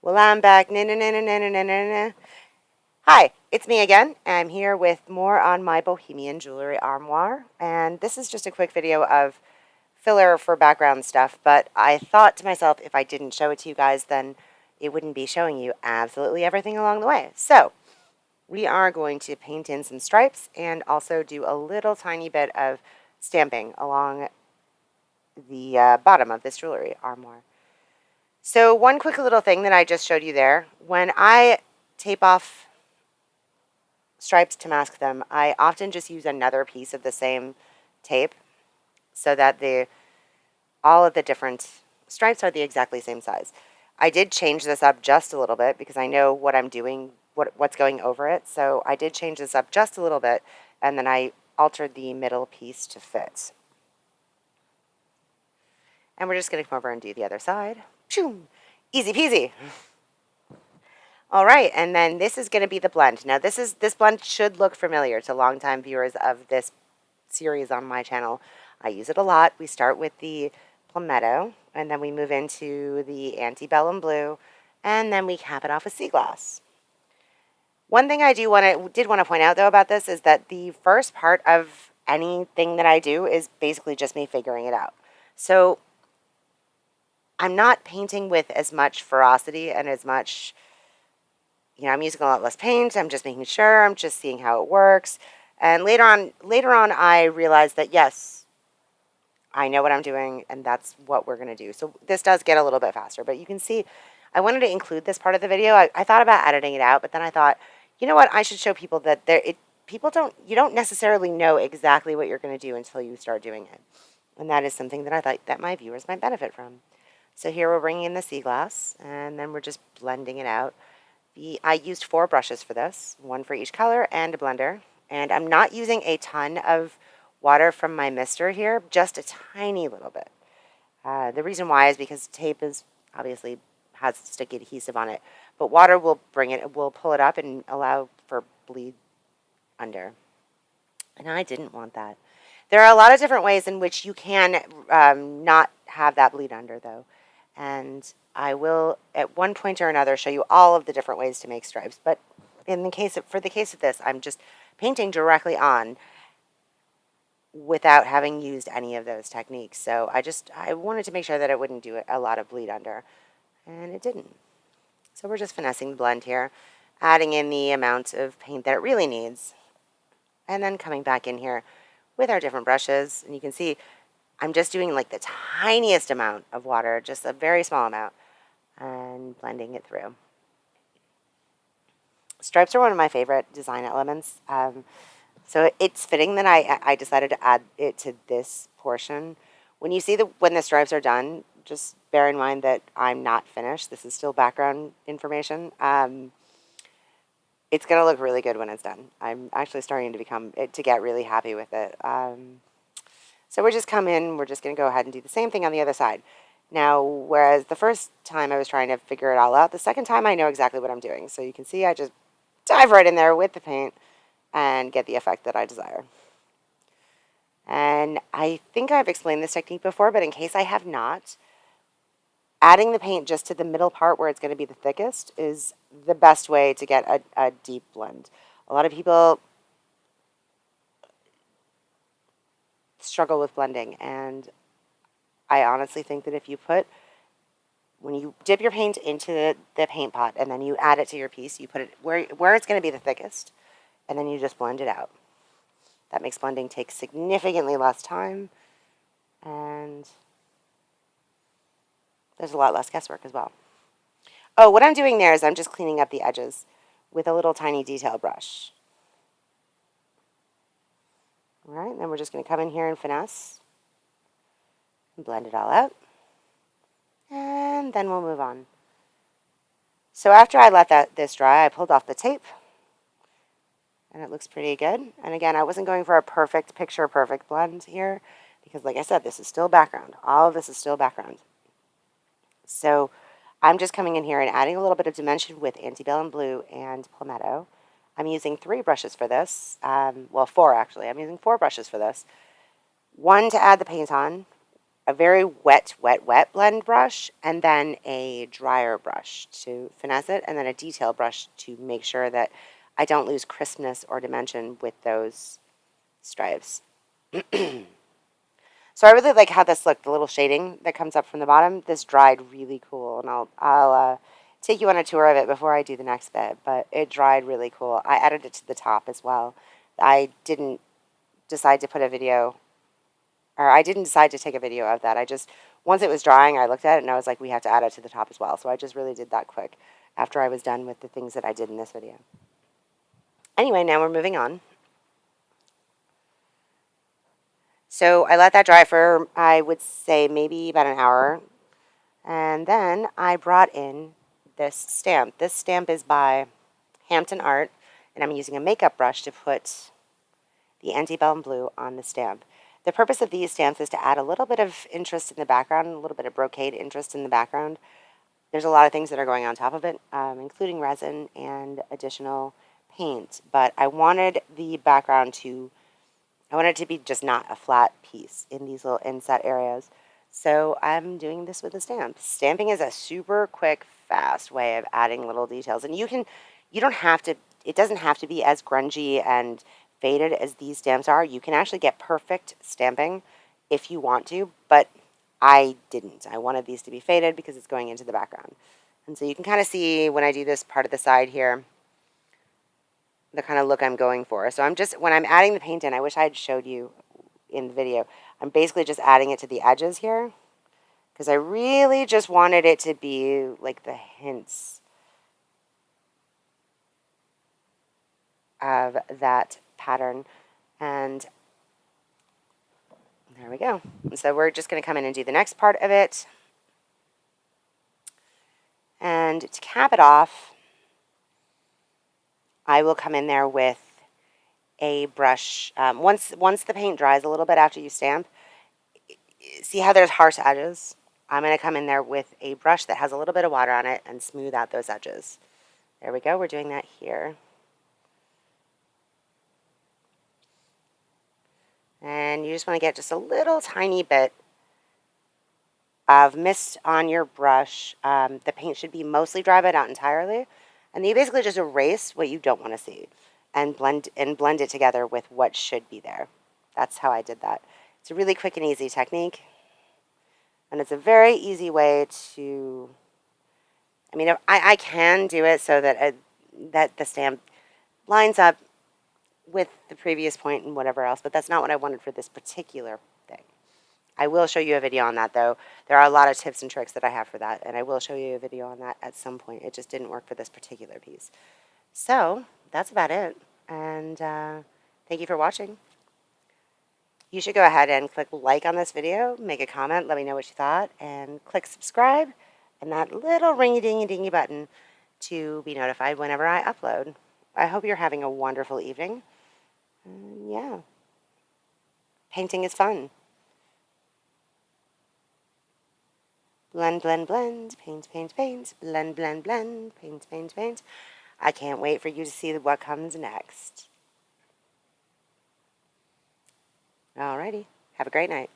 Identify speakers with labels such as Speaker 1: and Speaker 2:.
Speaker 1: Well, I'm back. Na, na, na, na, na, na, na, na. Hi, it's me again. I'm here with more on my Bohemian jewelry armoire. And this is just a quick video of filler for background stuff. But I thought to myself, if I didn't show it to you guys, then it wouldn't be showing you absolutely everything along the way. So we are going to paint in some stripes and also do a little tiny bit of stamping along the bottom of this jewelry armoire. So one quick little thing that I just showed you there, when I tape off stripes to mask them, I often just use another piece of the same tape so that all of the different stripes are the exactly same size. I did change this up just a little bit because I know what I'm doing, what's going over it. So I did change this up just a little bit, and then I altered the middle piece to fit. And we're just going to come over and do the other side. Pshoo! Easy peasy. All right, and then this is going to be the blend. Now, this blend should look familiar to longtime viewers of this series on my channel. I use it a lot. We start with the palmetto, and then we move into the antebellum blue, and then we cap it off with sea glass. One thing I did want to point out, though, about this is that the first part of anything that I do is basically just me figuring it out. So I'm not painting with as much ferocity and as much, I'm using a lot less paint. I'm just making sure. I'm just seeing how it works. And later on, I realized that, yes, I know what I'm doing, and that's what we're going to do. So this does get a little bit faster. But you can see I wanted to include this part of the video. I thought about editing it out, but then I thought, you know what? I should show people that you don't necessarily know exactly what you're going to do until you start doing it. And that is something that I thought that my viewers might benefit from. So here we're bringing in the sea glass, and then we're just blending it out. I used 4 brushes for this, 1 for each color and a blender. And I'm not using a ton of water from my mister here, just a tiny little bit. The reason why is because tape obviously has sticky adhesive on it, but water will pull it up and allow for bleed under. And I didn't want that. There are a lot of different ways in which you can not have that bleed under, though. And I will, at one point or another, show you all of the different ways to make stripes. But for the case of this, I'm just painting directly on without having used any of those techniques. So I wanted to make sure that it wouldn't do a lot of bleed under, and it didn't. So we're just finessing the blend here, adding in the amount of paint that it really needs, and then coming back in here with our different brushes. And you can see I'm just doing like the tiniest amount of water, just a very small amount, and blending it through. Stripes are one of my favorite design elements, so it's fitting that I decided to add it to this portion. When you see when the stripes are done, just bear in mind that I'm not finished. This is still background information. It's going to look really good when it's done. I'm actually starting to get really happy with it. So we're just going to go ahead and do the same thing on the other side. Now, whereas the first time I was trying to figure it all out, the second time I know exactly what I'm doing. So you can see I just dive right in there with the paint and get the effect that I desire. And I think I've explained this technique before, but in case I have not, adding the paint just to the middle part where it's going to be the thickest is the best way to get a deep blend. A lot of people struggle with blending, and I honestly think that when you dip your paint into the paint pot and then you add it to your piece, you put it where it's going to be the thickest, and then you just blend it out. That makes blending take significantly less time, and there's a lot less guesswork as well. Oh, what I'm doing there is I'm just cleaning up the edges with a little tiny detail brush. All right, then we're just going to come in here and finesse and blend it all out. And then we'll move on. So after I let this dry, I pulled off the tape, and it looks pretty good. And again, I wasn't going for a picture perfect blend here because, like I said, this is still background. All of this is still background. So I'm just coming in here and adding a little bit of dimension with antebellum blue and palmetto. I'm using 3 brushes for this. Well, 4 actually. I'm using 4 brushes for this. 1 to add the paint on, a very wet blend brush, and then a drier brush to finesse it, and then a detail brush to make sure that I don't lose crispness or dimension with those stripes. So I really like how this looked, the little shading that comes up from the bottom. This dried really cool, and I'll take you on a tour of it before I do the next bit, but it dried really cool. I added it to the top as well. I didn't decide to put a video, or I didn't decide to take a video of that. I just, once it was drying, I looked at it and I was like, we have to add it to the top as well. So I just really did that quick after I was done with the things that I did in this video. Anyway, now we're moving on. So I let that dry for, I would say, maybe about an hour. And then I brought in this stamp. This stamp is by Hampton Art, and I'm using a makeup brush to put the antebellum blue on the stamp. The purpose of these stamps is to add a little bit of interest in the background, a little bit of brocade interest in the background. There's a lot of things that are going on top of it, including resin and additional paint. But I wanted the background to, I wanted it to be just not a flat piece in these little inset areas. So I'm doing this with a stamp. Stamping is a super quick, fast way of adding little details. And you don't have to, it doesn't have to be as grungy and faded as these stamps are. You can actually get perfect stamping if you want to, but I didn't. I wanted these to be faded because it's going into the background. And so you can kind of see when I do this part of the side here, the kind of look I'm going for. So I'm just, when I'm adding the paint in, I wish I had showed you in the video, I'm basically just adding it to the edges here because I really just wanted it to be like the hints of that pattern. And there we go. So we're just going to come in and do the next part of it. And to cap it off, I will come in there with a brush. Once the paint dries a little bit after you stamp, see how there's harsh edges? I'm going to come in there with a brush that has a little bit of water on it and smooth out those edges. There we go. We're doing that here. And you just want to get just a little tiny bit of mist on your brush. The paint should be mostly dry, but not entirely. And you basically just erase what you don't want to see and blend it together with what should be there. That's how I did that. It's a really quick and easy technique. And it's a very easy way to, I mean, I can do it so that that the stamp lines up with the previous point and whatever else, but that's not what I wanted for this particular thing. I will show you a video on that, though. There are a lot of tips and tricks that I have for that, and I will show you a video on that at some point. It just didn't work for this particular piece. So that's about it, and thank you for watching. You should go ahead and click like on this video, make a comment, let me know what you thought, and click subscribe and that little ringy-dingy-dingy button to be notified whenever I upload. I hope you're having a wonderful evening. Yeah. Painting is fun. Blend, blend, blend, paint, paint, paint, blend, blend, blend, paint, paint, paint. I can't wait for you to see what comes next. Alrighty. Have a great night.